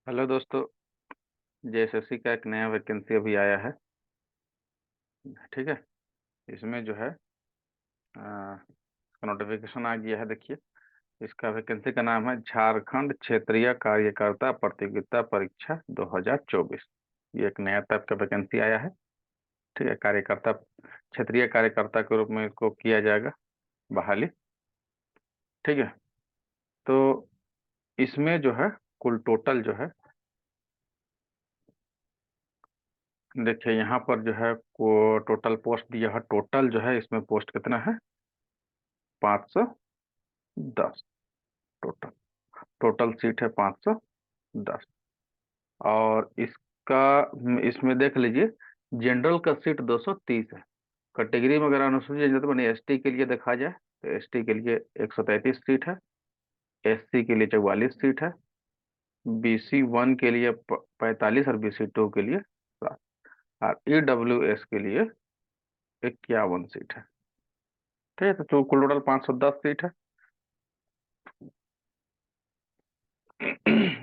Hello दोस्तों। JSSC का एक नया वैकेंसी अभी आया है। ठीक है। इसमें जो है इसका नोटिफिकेशन आ गया है। देखिए, इसका वैकेंसी का नाम है झारखंड क्षेत्रीय कार्यकर्ता प्रतियोगिता परीक्षा 2024। ये एक नया टाइप का वैकेंसी आया है। ठीक है। कार्यकर्ता, क्षेत्रीय कार्यकर्ता के रूप में इसको किया जाएगा बहाली। ठीक है। तो इसमें जो है कुल टोटल जो है, देखिए यहाँ पर जो है को टोटल पोस्ट दिया है। टोटल जो है इसमें पोस्ट कितना है? 510। टोटल टोटल सीट है 510। और इसका इसमें देख लीजिए, जनरल का सीट 230 है। कैटेगरी में अगर अनुसूचित जनजाति माने एसटी के लिए देखा जाए तो एसटी के लिए 133 सीट है। एससी के लिए 44 सीट है। बीसी वन के लिए 45 और बीसी टू के लिए 7। और ईडब्ल्यूएस के लिए 51 सीट है। ठीक है। तो कुल टोटल 510 सीट है।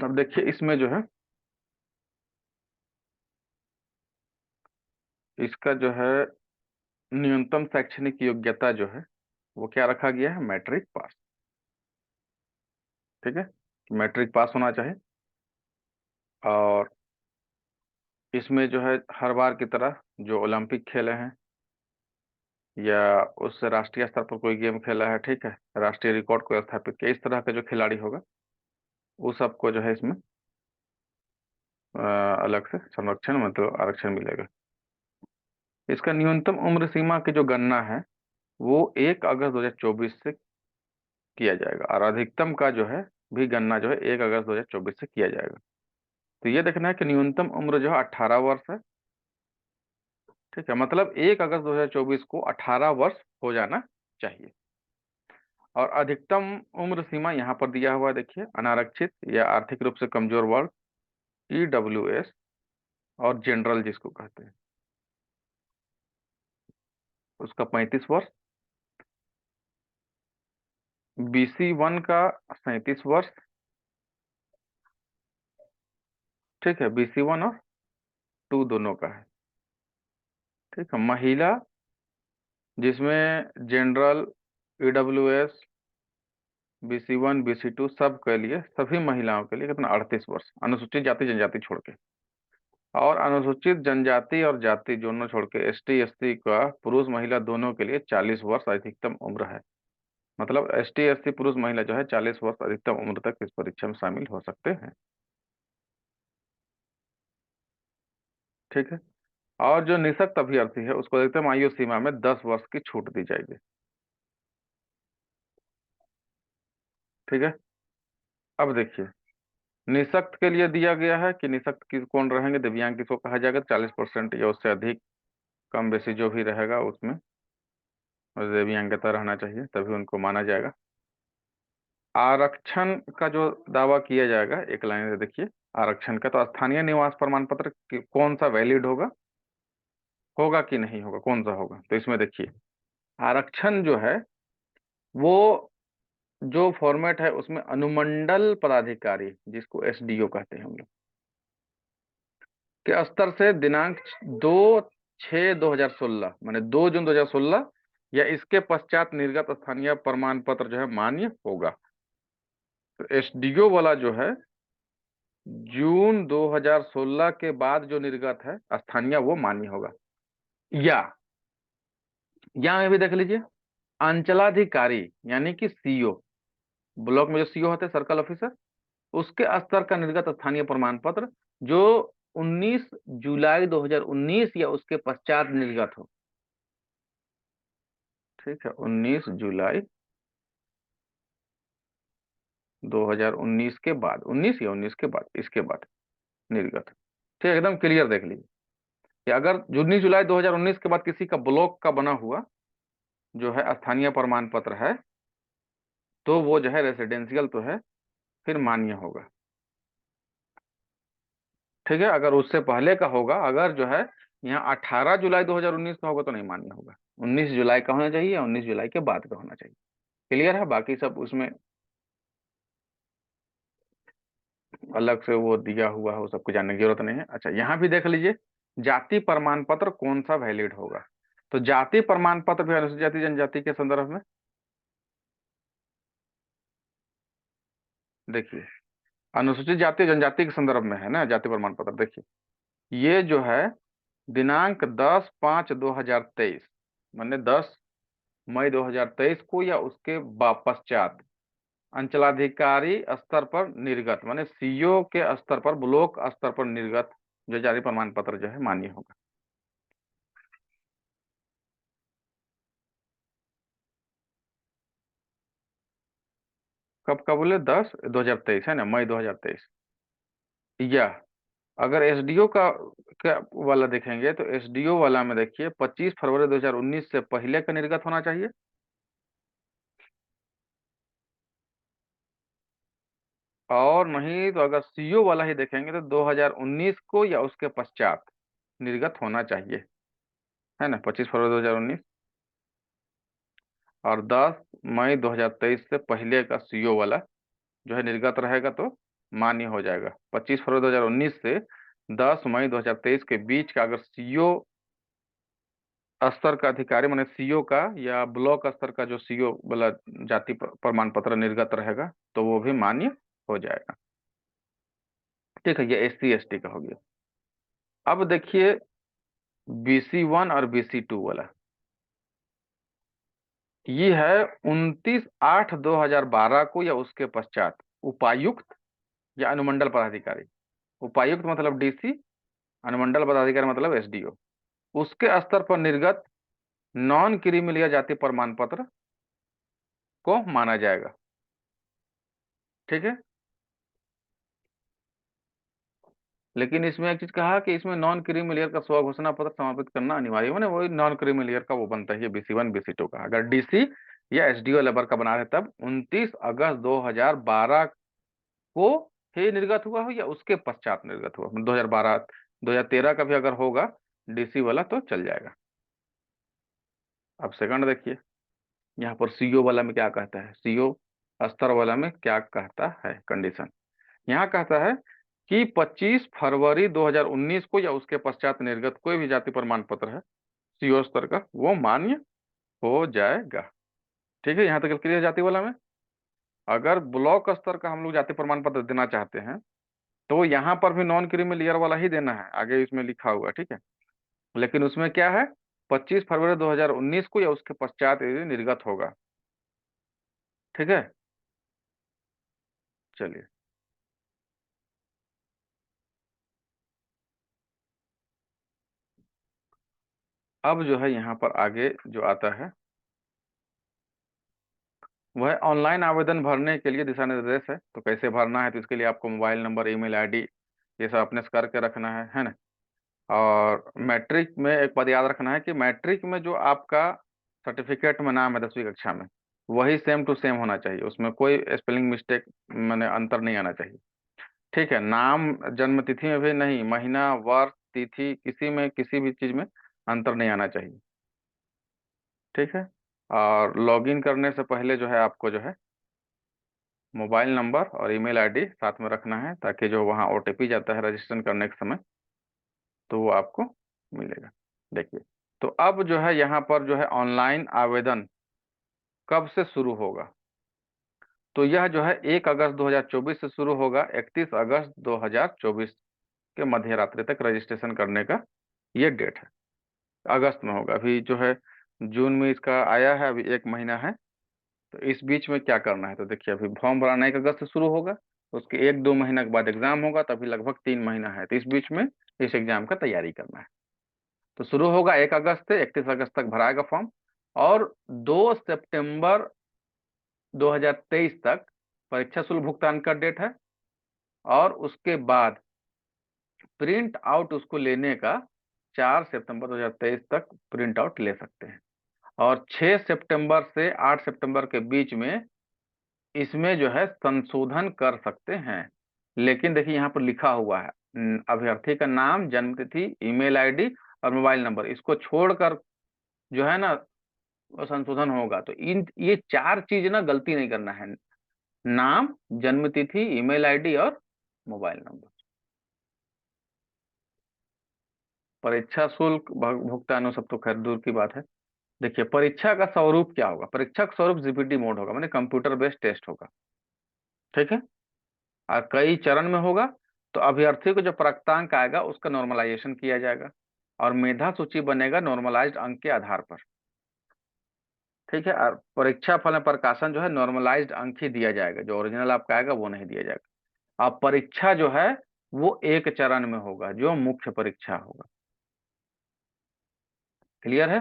अब देखिए इसमें जो है, इसका जो है न्यूनतम शैक्षणिक योग्यता जो है वो क्या रखा गया है? Matric pass. ठीक है। मैट्रिक पास होना चाहिए। और इसमें जो है हर बार की तरह जो ओलंपिक खेले हैं या उससे राष्ट्रीय स्तर पर कोई गेम खेला है, ठीक है, राष्ट्रीय रिकॉर्ड को स्थापित किया, इस तरह का जो खिलाड़ी होगा वो सबको जो है इसमें अलग से संरक्षण मतलब आरक्षण मिलेगा। इसका न्यूनतम उम्र सीमा की जो गणना है वो 1 अगस्त 2024 से किया जाएगा। और अधिकतम का जो है भी गणना जो है 1 अगस्त 2024 से किया जाएगा। तो ये देखना है कि न्यूनतम उम्र जो है 18 वर्ष है। ठीक है। मतलब 1 अगस्त 2024 को 18 वर्ष हो जाना चाहिए। और अधिकतम उम्र सीमा यहाँ पर दिया हुआ है, देखिए, अनारक्षित या आर्थिक रूप से कमजोर वर्ग, ईडब्ल्यूएस और जनरल जिसको कहते हैं उसका 35 वर्ष। बीसी वन का 37 वर्ष। ठीक है। बीसी वन और टू दोनों का है। ठीक है। महिला जिसमें general, EWS, BC one, BC two सब के लिए, सभी महिलाओं के लिए कितना? 38 वर्ष, अनुसूचित जाति जनजाति छोड़ के। और अनुसूचित जनजाति और जाति दोनों छोड़ के एसटी एससी का पुरुष महिला दोनों के लिए 40 वर्ष अधिकतम उम्र है। मतलब एसटी एससी पुरुष महिला जो है 40 वर्ष अधिकतम उम्र तक इस परीक्षा में शामिल हो सकते हैं। ठीक है। और जो निःशक्त अभ्यर्थी है उसको अधिकतम आयु सीमा में 10 वर्ष की छूट दी जाएगी। ठीक है। अब देखिए, निःशक्त के लिए दिया गया है कि निःशक्त किस कौन रहेंगे? दिव्यांग किसको कहा जाएगा? 40% या उससे अधिक, कम बेसी जो भी रहेगा उसमें दिव्यांगता रहना चाहिए, तभी उनको माना जाएगा। आरक्षण का जो दावा किया जाएगा, एक लाइन से देखिए, आरक्षण का तो स्थानीय निवास प्रमाण पत्र कौन सा वैलिड होगा, होगा कि नहीं होगा, कौन सा होगा? तो इसमें देखिए, आरक्षण जो है वो जो फॉर्मेट है उसमें अनुमंडल पदाधिकारी, जिसको एसडीओ कहते हैं हम लोग, के स्तर से दिनांक 2/6/2016 माने 2 जून 2016 या इसके पश्चात निर्गत स्थानीय प्रमाण पत्र जो है मान्य होगा। तो एसडीओ वाला जो है जून 2016 के बाद जो निर्गत है स्थानीय, वो मान्य होगा। या में भी देख लीजिए, अंचलाधिकारी यानी कि सीओ, ब्लॉक में जो सीओ होते हैं, सर्कल ऑफिसर, उसके स्तर का निर्गत स्थानीय प्रमाण पत्र जो 19 जुलाई 2019 या उसके पश्चात निर्गत हो। ठीक है। 19 जुलाई 2019 के बाद, 19 या 19 के बाद, इसके बाद निर्गत। ठीक है। एकदम क्लियर देख लीजिए कि अगर 19 जुलाई 2019 के बाद किसी का ब्लॉक का बना हुआ जो है स्थानीय प्रमाण पत्र है तो वो जो है रेसिडेंशियल तो है, फिर मान्य होगा। ठीक है। अगर उससे पहले का होगा, अगर जो है यहाँ 18 जुलाई 2019 का होगा तो नहीं मान्य होगा। 19 जुलाई का होना चाहिए या 19 जुलाई के बाद का होना चाहिए। क्लियर है? बाकी सब उसमें अलग से वो दिया हुआ है, वो सबको जानने की जरूरत नहीं है। अच्छा, यहाँ भी देख लीजिए, जाति प्रमाण पत्र कौन सा वैलिड होगा। तो जाति प्रमाण पत्र भी अनुसूचित जाति जनजाति के संदर्भ में देखिए, अनुसूचित जाति जनजाति के संदर्भ में है ना जाति प्रमाण पत्र। देखिए, ये जो है दिनांक 10/5/2023, माने 10 मई 2023 को या उसके पश्चात अंचलाधिकारी स्तर पर निर्गत, माने सीओ के स्तर पर, ब्लॉक स्तर पर निर्गत जो जाति प्रमाण पत्र जो है मान्य होगा। कब का बोले? 10/2023 है ना, मई 2023। या अगर एसडीओ का वाला देखेंगे तो एसडीओ वाला में देखिए 25 फरवरी 2019 से पहले का निर्गत होना चाहिए। और नहीं तो अगर सीओ वाला ही देखेंगे तो 2019 को या उसके पश्चात निर्गत होना चाहिए, है ना, 25 फरवरी 2019। और 10 मई 2023 से पहले का सीओ वाला जो है निर्गत रहेगा तो मान्य हो जाएगा। 25 फरवरी 2019 से 10 मई 2023 के बीच का अगर सीओ स्तर का अधिकारी माने सीओ का या ब्लॉक स्तर का जो सीओ वाला जाति प्रमाण पत्र निर्गत रहेगा तो वो भी मान्य हो जाएगा। ठीक है, ये SC ST का हो गया। अब देखिए BC1 और BC2 वाला, ये है 29/8/2012 को या उसके पश्चात उपायुक्त या अनुमंडल पदाधिकारी। उपायुक्त मतलब DC, अनुमंडल पदाधिकारी मतलब SDO, उसके स्तर पर निर्गत नॉन क्रीमी जाति प्रमाण पत्र को माना जाएगा। ठीक है, लेकिन इसमें एक चीज कहा कि इसमें नॉन क्रीमी लेयर का स्व घोषणा पत्र समापित करना अनिवार्य है, माने वही नॉन क्रीमी लेयर का वो बनता है BC1 BC2 का। अगर DC या SDO लेवल का बना है तब 29 अगस्त 2012 को ही निर्गत हुआ हो या उसके पश्चात निर्गत हुआ, 2012 2013 का भी अगर होगा DC वाला तो चल जाएगा। अब सेकंड देखिए, यहाँ पर सीओ वाला में क्या कहता है, सीओ स्तर वाला में क्या कहता है कंडीशन। यहाँ कहता है कि 25 फरवरी 2019 को या उसके पश्चात निर्गत कोई भी जाति प्रमाण पत्र है सीओ स्तर का वो मान्य हो जाएगा। ठीक है, यहाँ तक क्लियर जाति वाला में। अगर ब्लॉक स्तर का हम लोग जाति प्रमाण पत्र देना चाहते हैं तो यहाँ पर भी नॉन क्रीमी लेयर वाला ही देना है, आगे इसमें लिखा हुआ, ठीक है। लेकिन उसमें क्या है, 25 फरवरी 2019 को या उसके पश्चात यदि निर्गत होगा। ठीक है, चलिए अब जो है यहाँ पर आगे जो आता है वह ऑनलाइन आवेदन भरने के लिए दिशा निर्देश है। तो कैसे भरना है, तो इसके लिए आपको मोबाइल नंबर, ईमेल आईडी ये सब अपने से करके रखना है ना। और मैट्रिक में एक बात याद रखना है कि मैट्रिक में जो आपका सर्टिफिकेट में नाम है 10वीं कक्षा में वही सेम टू सेम होना चाहिए, उसमें कोई स्पेलिंग मिस्टेक मैंने अंतर नहीं आना चाहिए। ठीक है, नाम जन्म तिथि में भी नहीं, महीना वर्ष तिथि किसी में किसी भी चीज में अंतर नहीं आना चाहिए। ठीक है, और लॉगिन करने से पहले जो है आपको जो है मोबाइल नंबर और ईमेल आईडी साथ में रखना है ताकि जो वहाँ OTP जाता है रजिस्ट्रेशन करने के समय तो वो आपको मिलेगा। देखिए, तो अब जो है यहाँ पर जो है ऑनलाइन आवेदन कब से शुरू होगा, तो यह जो है 1 अगस्त 2024 से शुरू होगा, 31 अगस्त 2024 के मध्य रात्रि तक रजिस्ट्रेशन करने का ये डेट है। अगस्त में होगा, अभी जो है जून में इसका आया है, अभी 1 महीना है। तो इस बीच में क्या करना है, तो देखिए अभी फॉर्म भराना 1 अगस्त से शुरू होगा, उसके 1-2 महीना के बाद एग्जाम होगा, तभी लगभग 3 महीना है। तो इस बीच में इस एग्जाम का तैयारी करना है। तो शुरू होगा 1 अगस्त से, 31 अगस्त तक भराएगा फॉर्म, और 2 सितंबर 2023 तक परीक्षा शुल्क भुगतान का डेट है। और उसके बाद प्रिंट आउट उसको लेने का 4 सितंबर 2023 तक प्रिंट आउट ले सकते हैं। और 6 सितंबर से 8 सितंबर के बीच में इसमें जो है संशोधन कर सकते हैं। लेकिन देखिए यहाँ पर लिखा हुआ है अभ्यर्थी का नाम, जन्म तिथि, ईमेल आईडी और मोबाइल नंबर, इसको छोड़कर जो है ना वो संशोधन होगा। तो इन ये 4 चीज ना गलती नहीं करना है, नाम, जन्म तिथि, ईमेल आईडी और मोबाइल नंबर। परीक्षा शुल्क भुगतान वो सब तो खैर दूर की बात है। देखिए परीक्षा का स्वरूप क्या होगा, परीक्षा का स्वरूप जीपीटी मोड होगा, माने कंप्यूटर बेस्ड टेस्ट होगा। ठीक है। और कई चरण में होगा। तो अभ्यर्थी को जो प्राप्तांक आएगा उसका नॉर्मलाइजेशन किया जाएगा, और मेधा सूची बनेगा नॉर्मलाइज्ड अंक के आधार पर। ठीक है। और परीक्षा फल में प्रकाशन जो है नॉर्मलाइज्ड अंक ही दिया जाएगा, जो ओरिजिनल आपका आएगा वो नहीं दिया जाएगा। अब परीक्षा जो है वो एक चरण में होगा, जो मुख्य परीक्षा होगा। क्लियर है।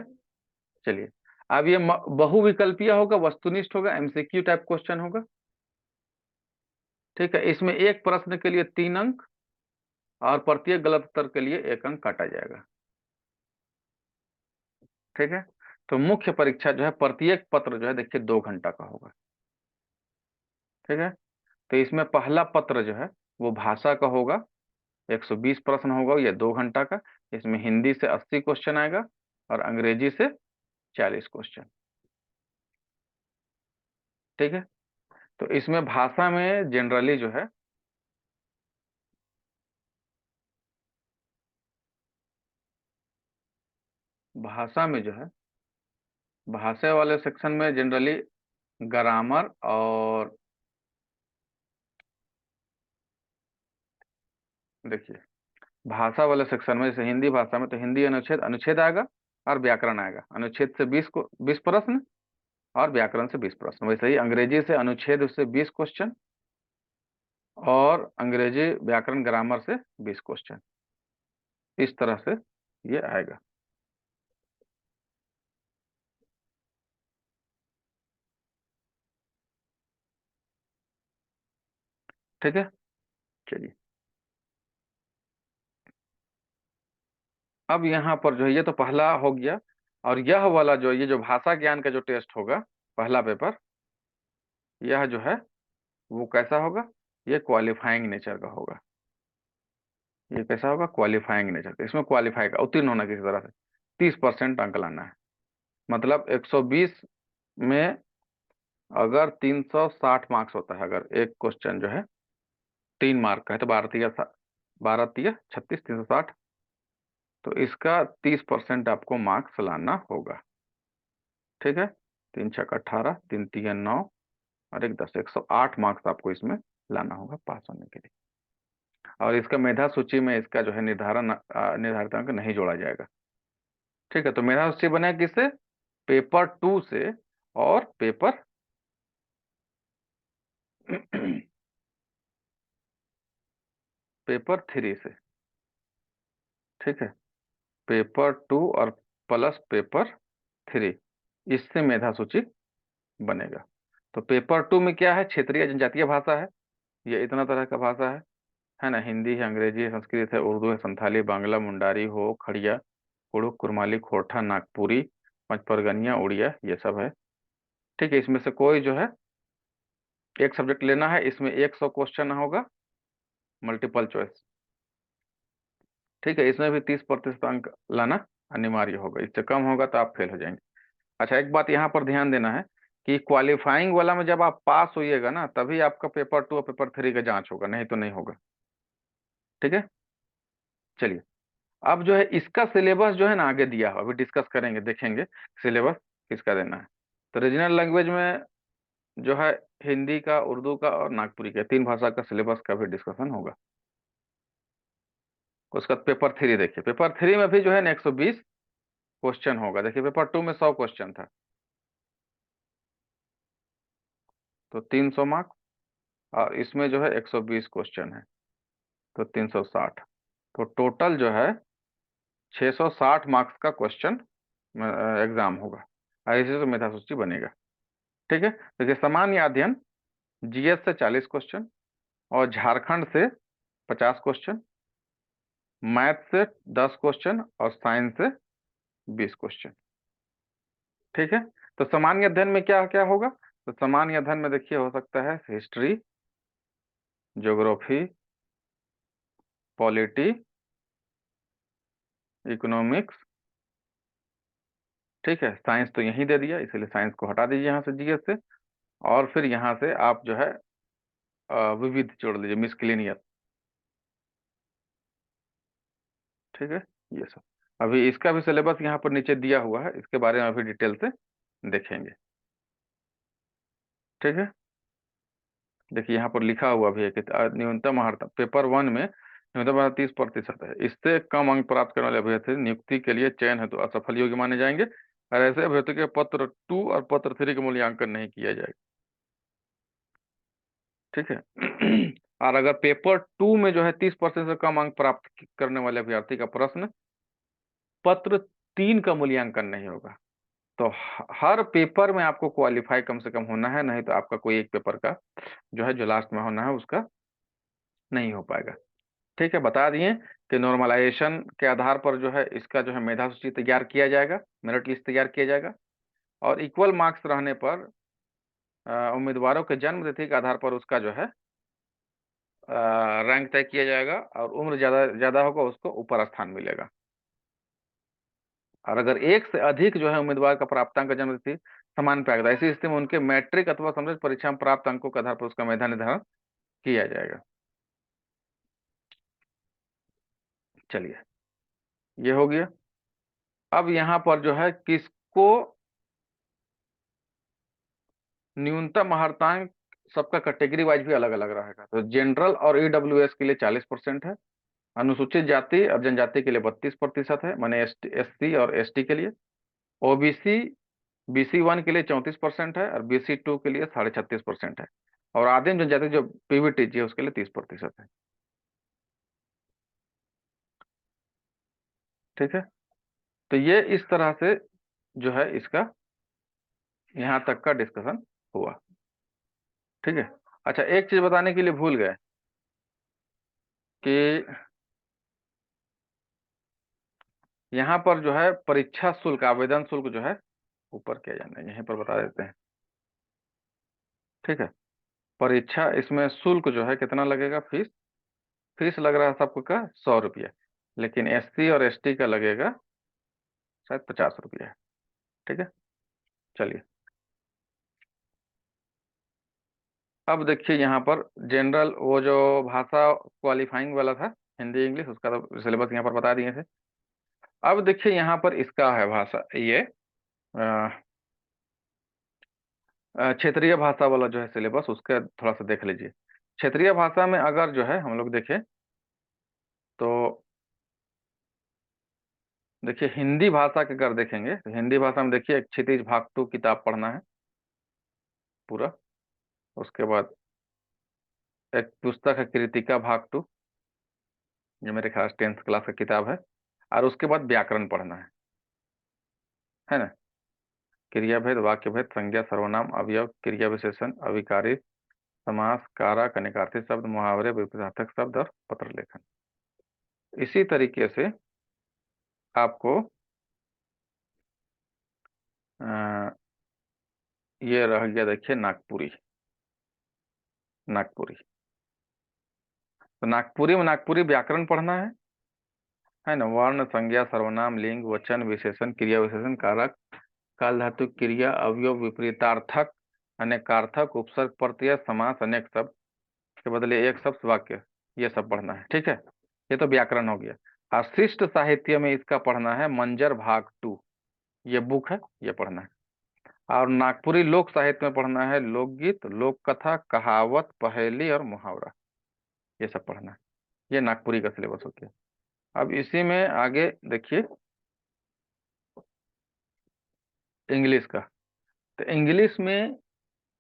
चलिए, अब ये बहुविकल्पीय होगा, वस्तुनिष्ठ होगा, एमसीक्यू टाइप क्वेश्चन होगा। ठीक है। इसमें एक प्रश्न के लिए 3 अंक, और प्रत्येक गलत उत्तर के लिए 1 अंक काटा जाएगा। ठीक है। तो मुख्य परीक्षा जो है प्रत्येक पत्र जो है देखिए 2 घंटा का होगा। ठीक है। तो इसमें पहला पत्र जो है वो भाषा का होगा, 120 प्रश्न होगा, ये 2 घंटा का। इसमें हिंदी से 80 क्वेश्चन आएगा, और अंग्रेजी से 40 क्वेश्चन। ठीक है। तो इसमें भाषा में जनरली जो है, भाषा में जो है, भाषा वाले सेक्शन में जनरली ग्रामर, और देखिए भाषा वाले सेक्शन में जैसे हिंदी भाषा में तो हिंदी अनुच्छेद, अनुच्छेद आएगा, और व्याकरण आएगा। अनुच्छेद से 20 प्रश्न, और व्याकरण से 20 प्रश्न। वैसे ही अंग्रेजी से अनुच्छेद से 20 क्वेश्चन, और अंग्रेजी व्याकरण ग्रामर से 20 क्वेश्चन। इस तरह से ये आएगा। ठीक है। चलिए, अब यहाँ पर जो है ये तो पहला हो गया। और यह वाला जो, ये जो भाषा ज्ञान का जो टेस्ट होगा, पहला पेपर, यह जो है वो कैसा होगा, ये क्वालिफाइंग नेचर का होगा। ये कैसा होगा, क्वालिफाइंग नेचर का। इसमें क्वालिफाई का उत्तीर्ण होना किसी तरह से 30% अंक लाना है। मतलब 120 में अगर 360 मार्क्स होता है, अगर एक क्वेश्चन जो है 3 मार्क का है, तो 12 तिया 36, 360। तो इसका 30% आपको मार्क्स लाना होगा। ठीक है। 3 छक 18, 3 तिया 9, और 1 10, 108 मार्क्स आपको इसमें लाना होगा पास होने के लिए। और इसका मेधा सूची में इसका जो है निर्धारित अंक नहीं जोड़ा जाएगा। ठीक है। तो मेधा सूची बनेगा किससे, पेपर 2 से, और पेपर 3 से। ठीक है। पेपर 2 और प्लस पेपर 3, इससे मेधा सूची बनेगा। तो पेपर 2 में क्या है, क्षेत्रीय जनजातीय भाषा है, ये इतना तरह का भाषा है ना। हिंदी है, अंग्रेजी है, संस्कृत है, उर्दू है, संथाली, बांग्ला, मुंडारी, हो, खड़िया, कुड़ुक, कुरमाली, खोरठा, नागपुरी, पंचपरगनिया, उड़िया, ये सब है। ठीक है। इसमें से कोई जो है एक सब्जेक्ट लेना है। इसमें 100 क्वेश्चन होगा, मल्टीपल चॉइस। ठीक है। इसमें भी 30% अंक लाना अनिवार्य होगा, इससे कम होगा तो आप फेल हो जाएंगे। अच्छा, एक बात यहाँ पर ध्यान देना है कि क्वालिफाइंग वाला में जब आप पास होइएगा ना, तभी आपका पेपर 2 और पेपर 3 का जांच होगा, नहीं तो नहीं होगा। ठीक है। चलिए, अब जो है इसका सिलेबस जो है ना आगे दिया हुआ, अभी डिस्कस करेंगे, देखेंगे सिलेबस किसका देना है। तो रीजनल लैंग्वेज में जो है हिंदी का, उर्दू का, और नागपुरी का, 3 भाषा का सिलेबस का भी डिस्कशन होगा। उसका पेपर 3 देखिए, पेपर 3 में भी जो है ना 120 क्वेश्चन होगा। देखिए पेपर 2 में 100 क्वेश्चन था, तो 300 मार्क्स। और इसमें जो है 120 क्वेश्चन है, तो 360। तो टोटल जो है 660 मार्क्स का क्वेश्चन एग्जाम होगा। ऐसे तो मेधा सूची बनेगा। ठीक है। देखिए सामान्य अध्ययन, जीएस से 40 क्वेश्चन, और झारखंड से 50 क्वेश्चन, मैथ से 10 क्वेश्चन, और साइंस से 20 क्वेश्चन। ठीक है। तो सामान्य अध्ययन में क्या क्या होगा, तो सामान्य अध्ययन में देखिए हो सकता है हिस्ट्री, ज्योग्राफी, पॉलिटी, इकोनॉमिक्स। ठीक है। साइंस तो यहीं दे दिया, इसलिए साइंस को हटा दीजिए यहाँ से, जीएस से। और फिर यहाँ से आप जो है विविध जोड़ लीजिए, मिसक्लेनियस। ठीक है, ये सब अभी इसका भी सिलेबस यहाँ पर नीचे दिया हुआ है, इसके बारे में अभी डिटेल से देखेंगे। ठीक है, देखिए यहाँ पर लिखा हुआ भी है कि न्यूनतम अर्हता पेपर वन में न्यूनतम अर्हता 30% है। इससे कम अंक प्राप्त करने वाले अभ्यर्थी नियुक्ति के लिए चयन हेतु असफल योग्य माने जाएंगे, और ऐसे अभ्यर्थी के पत्र 2 और पत्र 3 का मूल्यांकन नहीं किया जाएगा। ठीक है। और अगर पेपर 2 में जो है 30% से कम अंक प्राप्त करने वाले अभ्यर्थी का प्रश्न पत्र 3 का मूल्यांकन नहीं होगा। तो हर पेपर में आपको क्वालिफाई कम से कम होना है, नहीं तो आपका कोई एक पेपर का जो है, जो लास्ट में होना है, उसका नहीं हो पाएगा। ठीक है, बता दिए कि नॉर्मलाइजेशन के आधार पर जो है इसका जो है मेधा सूची तैयार किया जाएगा, मेरिट लिस्ट तैयार किया जाएगा, और इक्वल मार्क्स रहने पर उम्मीदवारों के जन्म तिथि के आधार पर उसका जो है रैंक तय किया जाएगा, और उम्र ज्यादा ज्यादा होगा उसको ऊपर स्थान मिलेगा। और अगर एक से अधिक जो है उम्मीदवार का प्राप्तांक जन्म तिथि समान पाएगा, ऐसी स्थिति में उनके मैट्रिक अथवा समृद्ध परीक्षा में प्राप्त अंकों के आधार पर उसका मेधा निर्धारण किया जाएगा। चलिए, ये हो गया। अब यहाँ पर जो है किसको न्यूनतम अर्हतांक, सबका कैटेगरी वाइज भी अलग अलग रहेगा। तो जनरल और ईडब्ल्यूएस के लिए 40% है, अनुसूचित जाति और जनजाति के लिए 32% है, माने एससी और एसटी के लिए। ओबीसी BC1 के लिए 34% है, और BC2 के लिए 36.5% है, और आदिम जनजाति जो पीवीटी है उसके लिए 30% है। ठीक है, तो ये इस तरह से जो है इसका यहाँ तक का डिस्कशन हुआ। ठीक है, अच्छा एक चीज बताने के लिए भूल गए कि यहाँ पर जो है परीक्षा शुल्क, आवेदन शुल्क जो है ऊपर किया जाना है, यहीं पर बता देते हैं। ठीक है, परीक्षा इसमें शुल्क जो है कितना लगेगा, फीस फीस लग रहा है सबको का 100 रुपया, लेकिन एससी और एसटी का लगेगा शायद 50 रुपया है। ठीक है, चलिए अब देखिए यहाँ पर जनरल वो जो भाषा क्वालिफाइंग वाला था, हिंदी इंग्लिश, उसका तो सिलेबस यहाँ पर बता दिए थे। अब देखिए यहाँ पर इसका है भाषा, ये क्षेत्रीय भाषा वाला जो है सिलेबस, उसका थोड़ा सा देख लीजिए। क्षेत्रीय भाषा में अगर जो है हम लोग देखें तो देखिए हिंदी भाषा के अगर देखेंगे तो हिंदी भाषा में देखिए एक क्षितिज भाग 2 किताब पढ़ना है पूरा। उसके बाद एक पुस्तक है कृतिका भाग 2, जो मेरे ख्याल 10th क्लास का किताब है। और उसके बाद व्याकरण पढ़ना है ना। क्रिया भेद, वाक्य भेद, संज्ञा, सर्वनाम, अवयव, क्रिया विशेषण, अभिकारी, समास, कारक, अनिकार्थी शब्द, मुहावरे, विपरीतार्थक शब्द और पत्र लेखन। इसी तरीके से आपको अ, ये रह गया, देखिए नागपुरी। नागपुरी, तो नागपुरी में नागपुरी व्याकरण पढ़ना है ना। वर्ण, संज्ञा, सर्वनाम, लिंग, वचन, विशेषण, क्रिया विशेषण, कारक, काल धातु, क्रिया, अवयव, विपरीतार्थक, अनेकार्थक, उपसर्ग, प्रत्यय, समास, अनेक शब्द के बदले एक शब्द, वाक्य, ये सब पढ़ना है। ठीक है, ये तो व्याकरण हो गया। और शिष्ट साहित्य में इसका पढ़ना है मंजर भाग 2, ये बुक है, ये पढ़ना है। और नागपुरी लोक साहित्य में पढ़ना है लोकगीत, लोक कथा, कहावत, पहेली और मुहावरा, ये सब पढ़ना है। ये नागपुरी का सिलेबस हो गया। अब इसी में आगे देखिए इंग्लिश का। तो इंग्लिश में,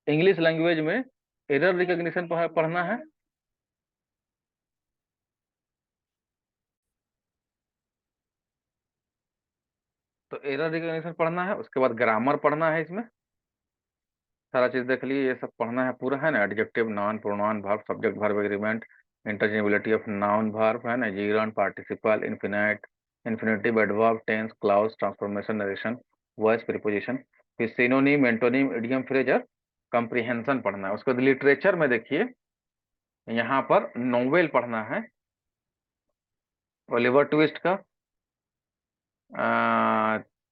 इंग्लिश लैंग्वेज में एरर रिकॉग्निशन पढ़ना है। तो एरर रिकॉग्निशन पढ़ना है, उसके बाद ग्रामर पढ़ना है। इसमें सारा चीज देख लिए, ये सब पढ़ना है पूरा, है ना। Adjective, noun, pronoun, verb, subject, verb, agreement, interchangeability of noun verb, है ना, gerund, participle, infinite, infinitive, adverb, tense, clause, transformation, narration, voice, preposition, फिर सिनोनिम, एंटोनिम, इडियम, फ्रेज और कंप्रीहेंशन पढ़ना है। उसके बाद लिटरेचर में देखिए यहाँ पर नोवेल पढ़ना है, ओलिवर ट्विस्ट का,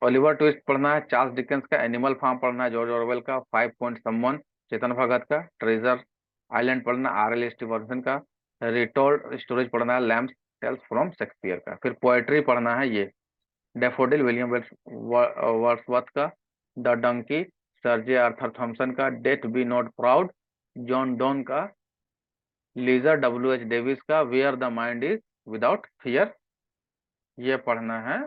ओलिवर ट्विस्ट पढ़ना है, चार्ल्स डिकेंस का एनिमल फार्म पढ़ना है, जॉर्ज ऑरवेल का 5 पॉइंट समवन, चेतन भगत का ट्रेजर आइलैंड पढ़ना, RL स्टीवर्सन का रिटोल्ड स्टोरेज पढ़ना है, लैम्प्स टेल्स फ्रॉम शेक्सपियर का। फिर पोएट्री पढ़ना है, ये डेफोडिल विलियम वर्ड्सवर्थ का, the donkey sir J Arthur Thomson का, death be not proud John Donne का, लीजर डब्ल्यू एच डेविस का, where the mind is without fear, ये पढ़ना है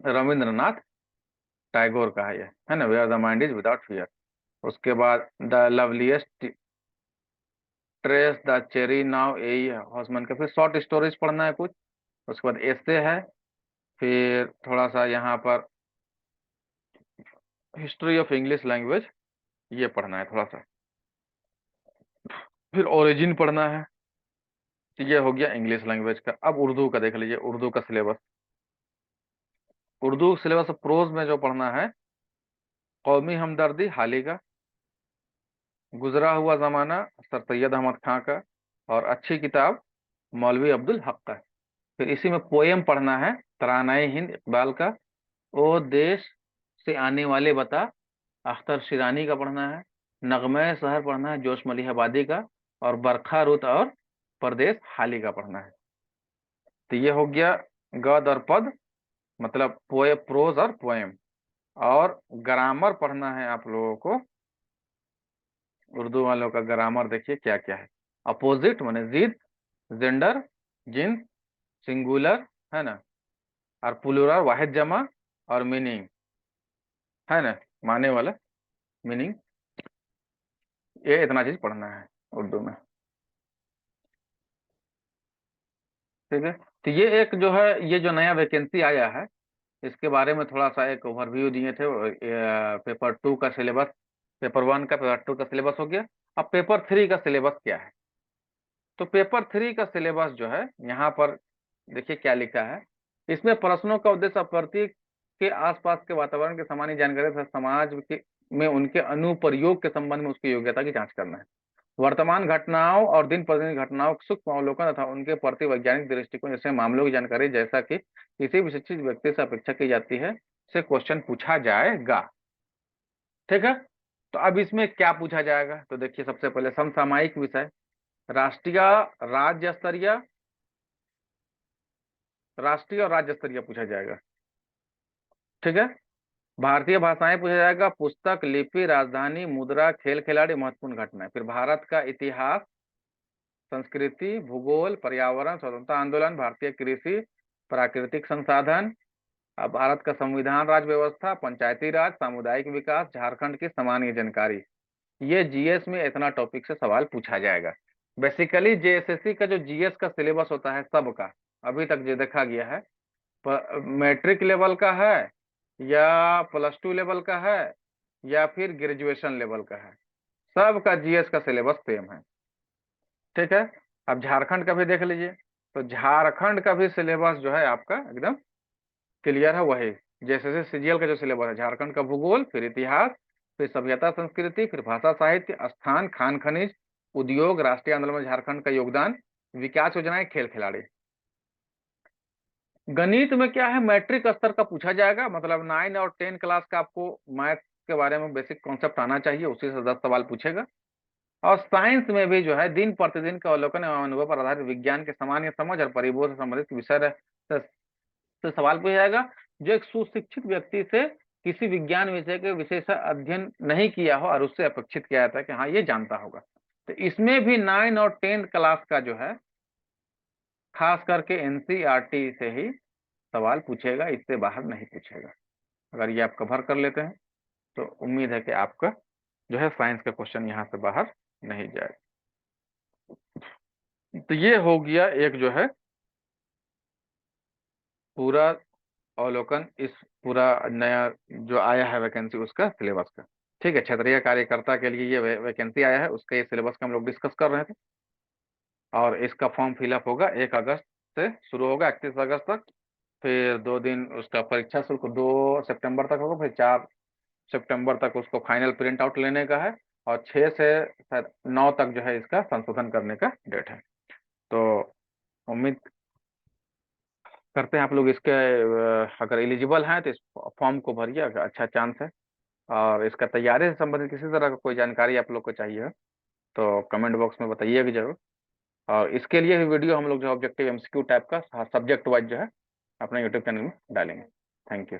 रविंद्रनाथ टैगोर का है ना, where the mind is without fear. उसके बाद the loveliest trees the cherry now A Housman का। फिर शॉर्ट स्टोरीज पढ़ना है कुछ। उसके बाद एसे है, फिर थोड़ा सा यहाँ पर हिस्ट्री ऑफ इंग्लिश लैंग्वेज ये पढ़ना है थोड़ा सा। फिर ओरिजिन पढ़ना है। तो ये हो गया इंग्लिश लैंग्वेज का। अब उर्दू का देख लीजिए, उर्दू का सिलेबस। उर्दू सिलेबस प्रोज में जो पढ़ना है, कौमी हमदर्दी हाली का, गुजरा हुआ जमाना सर सैयद अहमद खां का, और अच्छी किताब मौलवी अब्दुल हक का। फिर इसी में पोएम पढ़ना है, तरानाए हिंद इकबाल का, ओ देश से आने वाले बता अख्तर शिरानी का पढ़ना है, नगमे शहर पढ़ना है जोश मलिहाबादी का, और बरखा रुत और परदेश हाली का पढ़ना है। तो ये हो गया गद और पद, मतलब प्रोज और पोएम। और ग्रामर पढ़ना है आप लोगों को, उर्दू वालों का ग्रामर देखिए क्या क्या है। अपोजिट माने जिद, जेंडर जिन्स, सिंगुलर है ना, और प्लूरल वाहिद जमा, और मीनिंग है ना, माने वाला मीनिंग, ये इतना चीज पढ़ना है उर्दू में। ठीक है। तो ये एक जो है, ये जो नया वैकेंसी आया है, इसके बारे में थोड़ा सा एक ओवरव्यू दिए थे। पेपर 2 का सिलेबस, पेपर 1 का, पेपर 2 का सिलेबस हो गया। अब पेपर 3 का सिलेबस क्या है? तो पेपर 3 का सिलेबस जो है, यहाँ पर देखिए क्या लिखा है। इसमें प्रश्नों का उद्देश्य प्रतीक के आसपास के वातावरण के सामान्य जानकारी तथा समाज के में उनके अनुप्रयोग के संबंध में उसकी योग्यता की जांच करना है। वर्तमान घटनाओं और दिन प्रतिदिन घटनाओं का सूक्ष्म अवलोकन तथा उनके प्रति वैज्ञानिक दृष्टिकोण जैसे मामलों की जानकारी, जैसा कि किसी विशिक्षित व्यक्ति से अपेक्षा की जाती है, से क्वेश्चन पूछा जाएगा। ठीक है। तो अब इसमें क्या पूछा जाएगा, तो देखिए सबसे पहले समसामयिक विषय, राष्ट्रीय राज्य स्तरीय, राष्ट्रीय और राज्य स्तरीय पूछा जाएगा। ठीक है। भारतीय भाषाएं पूछा जाएगा, पुस्तक, लिपि, राजधानी, मुद्रा, खेल खिलाड़ी, महत्वपूर्ण घटनाएं। फिर भारत का इतिहास, संस्कृति, भूगोल, पर्यावरण, स्वतंत्रता आंदोलन, भारतीय कृषि, प्राकृतिक संसाधन, अब भारत का संविधान, राज्य व्यवस्था, पंचायती राज, सामुदायिक विकास, झारखंड की सामान्य जानकारी। ये जीएस में इतना टॉपिक से सवाल पूछा जाएगा। बेसिकली जेएसएससी का जो जीएस का सिलेबस होता है सबका, अभी तक जो देखा गया है, मैट्रिक लेवल का है, या प्लस 2 लेवल का है, या फिर ग्रेजुएशन लेवल का है, सबका जीएस का सिलेबस सेम है। ठीक है। अब झारखंड का भी देख लीजिए। तो झारखंड का भी सिलेबस जो है आपका एकदम क्लियर है, वही जैसे सीजीएल का जो सिलेबस है, झारखंड का भूगोल, फिर इतिहास, फिर सभ्यता संस्कृति, फिर भाषा साहित्य, स्थान, खान खनिज, उद्योग, राष्ट्रीय आंदोलन में झारखंड का योगदान, विकास योजनाएं, खेल खिलाड़ी। गणित में क्या है, मैट्रिक स्तर का पूछा जाएगा, मतलब 9 और 10 क्लास का आपको मैथ के बारे में बेसिक कॉन्सेप्ट आना चाहिए, उसी से 10 सवाल पूछेगा। और साइंस में भी जो है दिन प्रतिदिन का अवलोकन एवं अनुभव पर आधारित विज्ञान के सामान्य समझ और परिबोध से संबंधित विषय से सवाल पूछा जाएगा, जो एक सुशिक्षित व्यक्ति से किसी विज्ञान विषय के विशेष अध्ययन नहीं किया हो और उससे अपेक्षित किया जाता है कि हाँ ये जानता होगा। तो इसमें भी 9 और 10 क्लास का जो है खास करके एनसीईआरटी से ही सवाल पूछेगा, इससे बाहर नहीं पूछेगा। अगर ये आप कवर कर लेते हैं तो उम्मीद है कि आपका जो है साइंस का क्वेश्चन यहाँ से बाहर नहीं जाए। तो ये हो गया एक जो है पूरा अवलोकन, इस पूरा नया जो आया है वैकेंसी उसका सिलेबस का। ठीक है। क्षेत्रीय कार्यकर्ता के लिए ये वैकेंसी आया है, उसके ये सिलेबस का हम लोग डिस्कस कर रहे थे। और इसका फॉर्म फिलअप होगा 1 अगस्त से शुरू होगा 31 अगस्त तक। फिर 2 दिन उसका परीक्षा शुल्क 2 सितंबर तक होगा, फिर 4 सितंबर तक उसको फाइनल प्रिंट आउट लेने का है, और 6 से शायद 9 तक जो है इसका संशोधन करने का डेट है। तो उम्मीद करते हैं आप लोग इसके अगर एलिजिबल हैं तो इस फॉर्म को भरिए, अच्छा चांस है। और इसका तैयारी से संबंधित किसी तरह का कोई जानकारी आप लोग को चाहिए तो कमेंट बॉक्स में बताइएगा जरूर। और इसके लिए भी वीडियो हम लोग जो ऑब्जेक्टिव एमसीक्यू टाइप का सब्जेक्ट वाइज जो है अपने यूट्यूब चैनल में डालेंगे। Thank you.